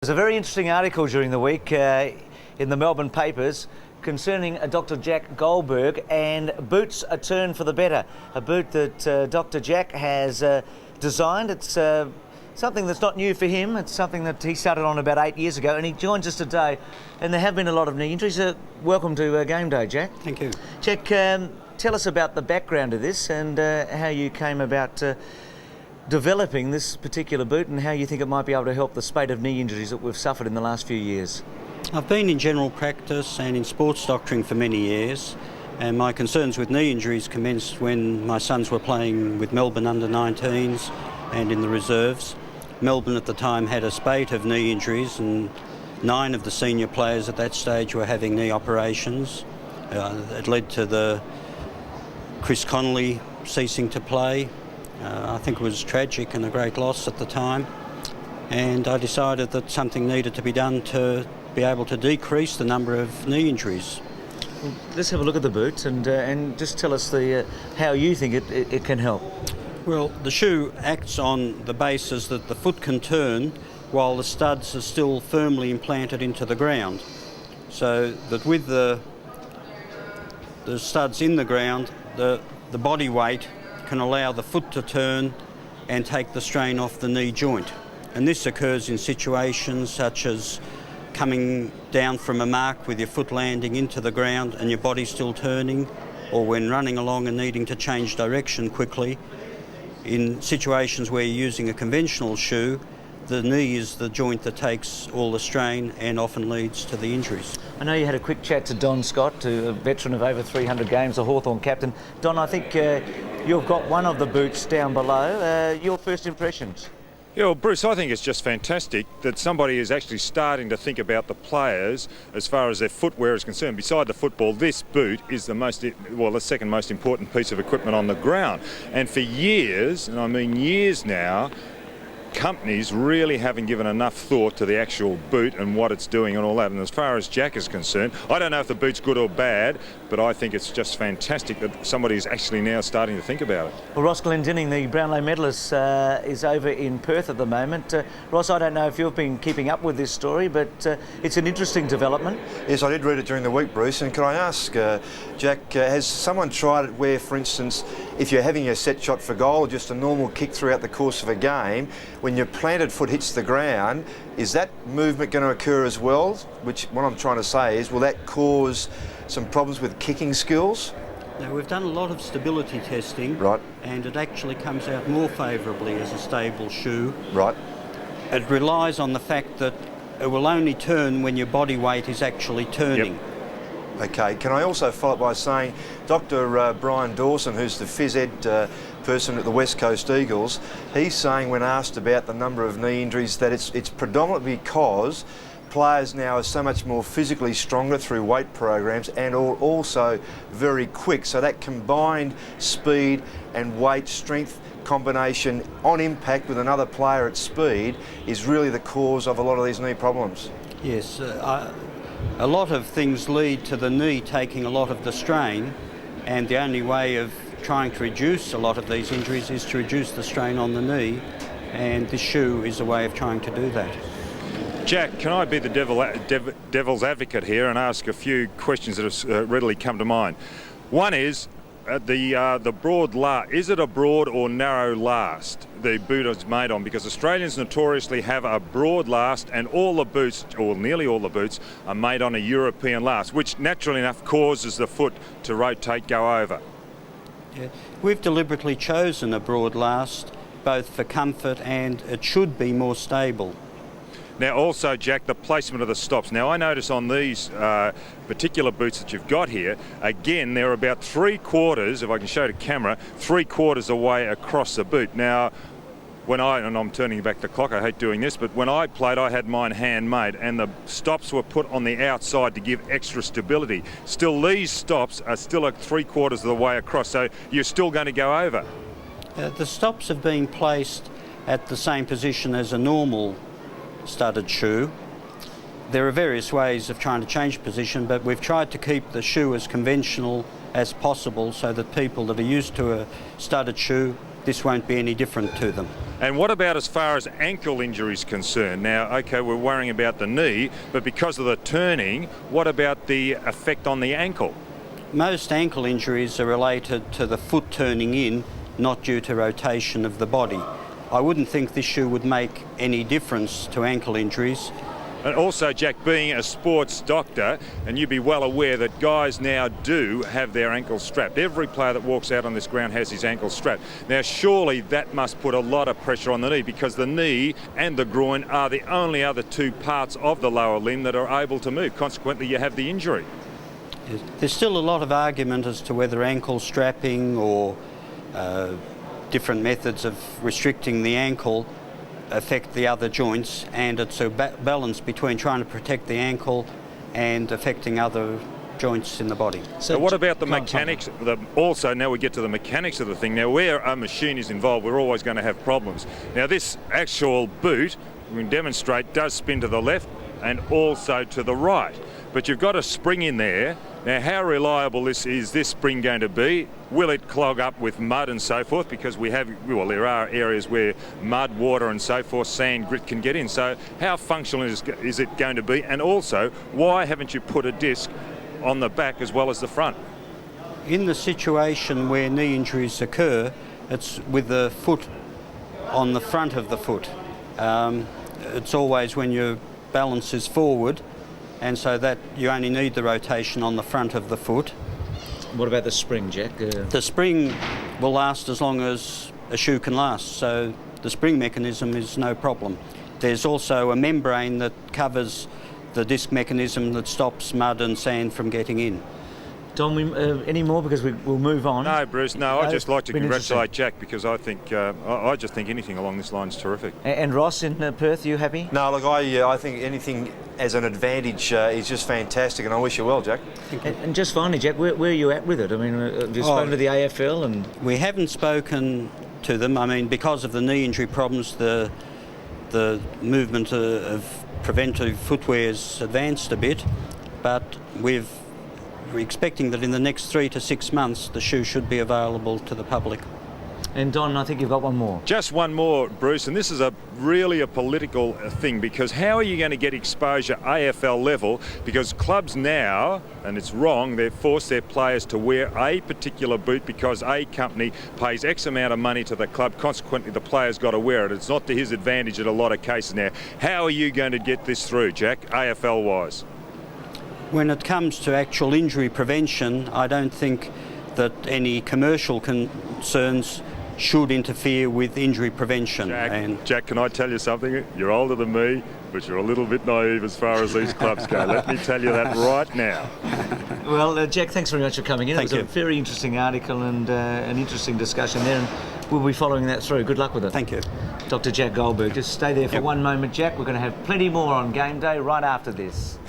There's a very interesting article during the week in the Melbourne papers concerning Dr. Jack Goldberg and boots a turn for the better. A boot that Dr. Jack has designed. It's something that's not new for him. It's something that he started on about 8 years ago, and he joins us today. And there have been a lot of knee injuries. Welcome to Game Day, Jack. Thank you. Jack, tell us about the background of this and how you came about developing this particular boot and how you think it might be able to help the spate of knee injuries that we've suffered in the last few years. I've been in general practice and in sports doctoring for many years, and my concerns with knee injuries commenced when my sons were playing with Melbourne under-19s and in the reserves. Melbourne at the time had a spate of knee injuries, and 9 of the senior players at that stage were having knee operations. It led to the Chris Connolly ceasing to play. I think it was tragic and a great loss at the time, and I decided that something needed to be done to be able to decrease the number of knee injuries. Well, let's have a look at the boot and just tell us how you think it can help. Well, the shoe acts on the basis that the foot can turn while the studs are still firmly implanted into the ground, so that with the studs in the ground, the body weight can allow the foot to turn and take the strain off the knee joint. And this occurs in situations such as coming down from a mark with your foot landing into the ground and your body still turning, or when running along and needing to change direction quickly. In situations where you're using a conventional shoe, the knee is the joint that takes all the strain and often leads to the injuries. I know you had a quick chat to Don Scott, a veteran of over 300 games, a Hawthorn captain. Don, I think you've got one of the boots down below. Your first impressions? Yeah, well, Bruce, I think it's just fantastic that somebody is actually starting to think about the players as far as their footwear is concerned. Beside the football, this boot is the second most important piece of equipment on the ground. And for years, and I mean years now, companies really haven't given enough thought to the actual boot and what it's doing and all that. And as far as Jack is concerned, I don't know if the boot's good or bad, but I think it's just fantastic that somebody is actually now starting to think about it. Well, Ross Glendinning, the Brownlow medalist, is over in Perth at the moment. Ross, I don't know if you've been keeping up with this story, but it's an interesting development. Yes, I did read it during the week, Bruce, and can I ask, Jack, has someone tried it where, for instance, if you're having a set shot for goal, or just a normal kick throughout the course of a game, when your planted foot hits the ground, is that movement going to occur as well? Which, what I'm trying to say is, will that cause some problems with kicking skills? Now, we've done a lot of stability testing, right, and it actually comes out more favourably as a stable shoe. Right. It relies on the fact that it will only turn when your body weight is actually turning. Yep. Okay, can I also follow up by saying Dr. Brian Dawson, who's the phys ed person at the West Coast Eagles, he's saying when asked about the number of knee injuries that it's predominantly because players now are so much more physically stronger through weight programs and also very quick. So that combined speed and weight strength combination on impact with another player at speed is really the cause of a lot of these knee problems. Yes, a lot of things lead to the knee taking a lot of the strain, and the only way of trying to reduce a lot of these injuries is to reduce the strain on the knee, and this shoe is a way of trying to do that. Jack, can I be the devil's advocate here and ask a few questions that have readily come to mind? One is, the broad last, is it a broad or narrow last the boot is made on? Because Australians notoriously have a broad last, and all the boots, or nearly all the boots, are made on a European last, which naturally enough causes the foot to rotate, go over. Yeah. We've deliberately chosen a broad last, both for comfort and it should be more stable. Now also, Jack, the placement of the stops. Now I notice on these particular boots that you've got here, again, they're about 3/4, if I can show the camera, 3/4 away across the boot. Now, and I'm turning back the clock, I hate doing this, but when I played, I had mine handmade, and the stops were put on the outside to give extra stability. Still, these stops are still at 3/4 of the way across, so you're still going to go over. The stops have been placed at the same position as a normal studded shoe. There are various ways of trying to change position, but we've tried to keep the shoe as conventional as possible so that people that are used to a studded shoe, this won't be any different to them. And what about as far as ankle injuries concerned? Now, okay, we're worrying about the knee, but because of the turning, what about the effect on the ankle? Most ankle injuries are related to the foot turning in, not due to rotation of the body. I wouldn't think this shoe would make any difference to ankle injuries. And also, Jack, being a sports doctor, and you'd be well aware that guys now do have their ankles strapped. Every player that walks out on this ground has his ankle strapped. Now, surely that must put a lot of pressure on the knee, because the knee and the groin are the only other two parts of the lower limb that are able to move. Consequently, you have the injury. There's still a lot of argument as to whether ankle strapping or different methods of restricting the ankle affect the other joints, and it's a balance between trying to protect the ankle and affecting other joints in the body. So what about the mechanics? Also, now we get to the mechanics of the thing. Now, where a machine is involved, we're always going to have problems. Now, this actual boot, we can demonstrate, does spin to the left and also to the right. But you've got a spring in there. Now, how reliable is this spring going to be? Will it clog up with mud and so forth? Because there are areas where mud, water and so forth, sand, grit can get in. So how functional is it going to be? And also, why haven't you put a disc on the back as well as the front? In the situation where knee injuries occur, it's with the foot on the front of the foot. It's always when your balance is forward, and so that you only need the rotation on the front of the foot. What about the spring, Jack? The spring will last as long as a shoe can last, so the spring mechanism is no problem. There's also a membrane that covers the disc mechanism that stops mud and sand from getting in. Don, any more, because we'll move on? No, Bruce, no. I'd just like to Been congratulate Jack, because I think I just think anything along this line is terrific. And Ross in Perth, you happy? No, look, I think anything as an advantage is just fantastic, and I wish you well, Jack. And just finally, Jack, where are you at with it? I mean, have you spoken to the AFL? And we haven't spoken to them. I mean, because of the knee injury problems, the movement of preventive footwear has advanced a bit, but we're expecting that in the next 3 to 6 months the shoe should be available to the public. And Don, I think you've got one more. Just one more, Bruce, and this is really a political thing, because how are you going to get exposure AFL level? Because clubs now, and it's wrong, they force their players to wear a particular boot because a company pays X amount of money to the club. Consequently, the player's got to wear it. It's not to his advantage in a lot of cases now. How are you going to get this through, Jack, AFL-wise? When it comes to actual injury prevention, I don't think that any commercial concerns should interfere with injury prevention. Jack, can I tell you something? You're older than me, but you're a little bit naive as far as these clubs go. Let me tell you that right now. Well, Jack, thanks very much for coming in. Thank you. It was a very interesting article and an interesting discussion there, and we'll be following that through. Good luck with it. Thank you. Dr. Jack Goldberg. Just stay there for one moment, Jack. We're going to have plenty more on Game Day right after this.